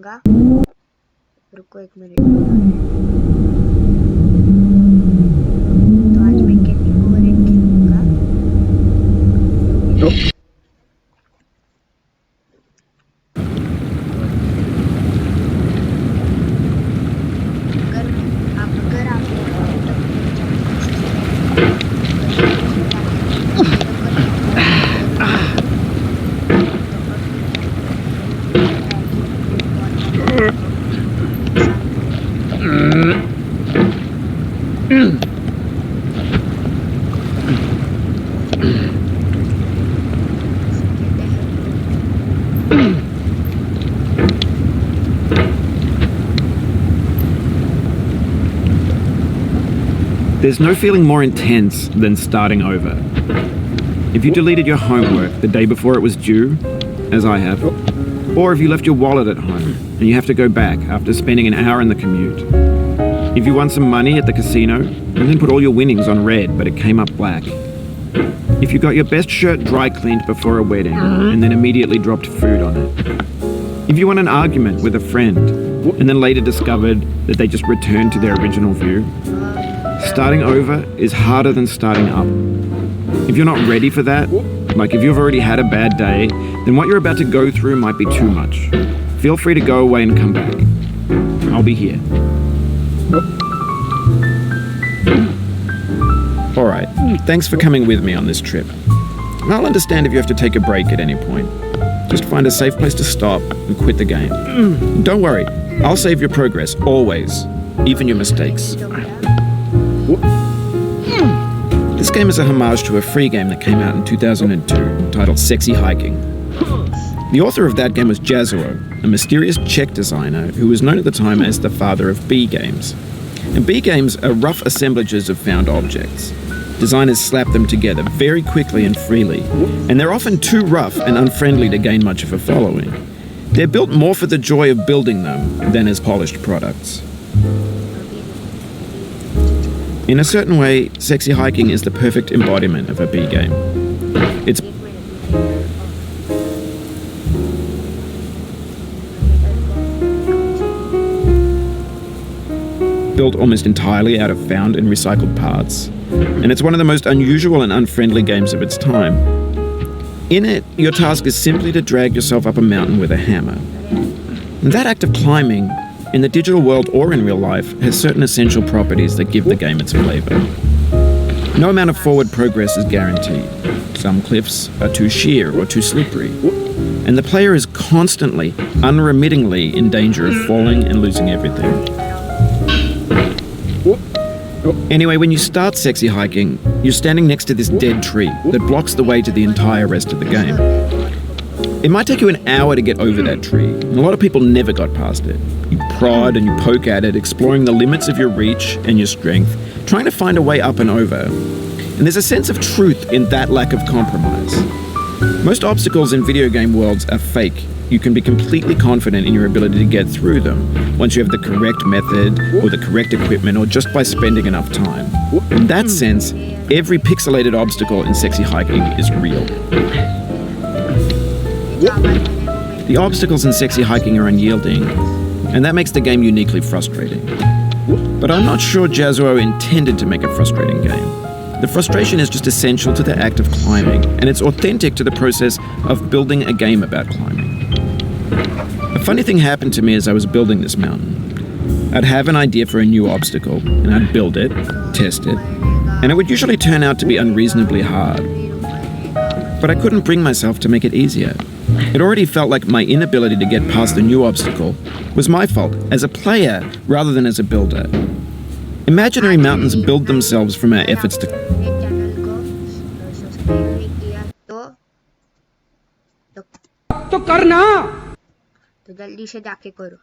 खेलूंगा। रुको 1 मिनट। तो आज मैं कैंडी वॉरियर खेलूंगा। अगर आप There's no feeling more intense than starting over. If you deleted your homework the day before it was due, as I have, or if you left your wallet at home and you have to go back after spending an hour in the commute. If you won some money at the casino and then put all your winnings on red but it came up black. If you got your best shirt dry cleaned before a wedding and then immediately dropped food on it. If you won an argument with a friend and then later discovered that they just returned to their original view. Starting over is harder than starting up. If you're not ready for that, like if you've already had a bad day, then what you're about to go through might be too much. Feel free to go away and come back. I'll be here. Alright, thanks for coming with me on this trip. I'll understand if you have to take a break at any point. Just find a safe place to stop and quit the game. Don't worry, I'll save your progress, always. Even your mistakes. This game is a homage to a free game that came out in 2002 titled Sexy Hiking. The author of that game was Jazzuo, a mysterious Czech designer who was known at the time as the father of B games. And B games are rough assemblages of found objects. Designers slap them together very quickly and freely, and they're often too rough and unfriendly to gain much of a following. They're built more for the joy of building them than as polished products. In a certain way, Sexy Hiking is the perfect embodiment of a B game. It's built almost entirely out of found and recycled parts, and it's one of the most unusual and unfriendly games of its time. In it, your task is simply to drag yourself up a mountain with a hammer. And that act of climbing, in the digital world or in real life, has certain essential properties that give the game its flavor. No amount of forward progress is guaranteed. Some cliffs are too sheer or too slippery, and the player is constantly, unremittingly in danger of falling and losing everything. Anyway, when you start Sexy Hiking, you're standing next to this dead tree that blocks the way to the entire rest of the game. It might take you an hour to get over that tree, and a lot of people never got past it. You prod and you poke at it, exploring the limits of your reach and your strength, trying to find a way up and over. And there's a sense of truth in that lack of compromise. Most obstacles in video game worlds are fake. You can be completely confident in your ability to get through them once you have the correct method or the correct equipment or just by spending enough time. In that sense, every pixelated obstacle in Sexy Hiking is real. The obstacles in Sexy Hiking are unyielding, and that makes the game uniquely frustrating. But I'm not sure Jazzuo intended to make a frustrating game. The frustration is just essential to the act of climbing, and it's authentic to the process of building a game about climbing. A funny thing happened to me as I was building this mountain. I'd have an idea for a new obstacle, and I'd build it, test it, and it would usually turn out to be unreasonably hard. But I couldn't bring myself to make it easier. It already felt like my inability to get past the new obstacle was my fault as a player rather than as a builder. Imaginary mountains build themselves from our efforts to तो जल्दी से जाके करो।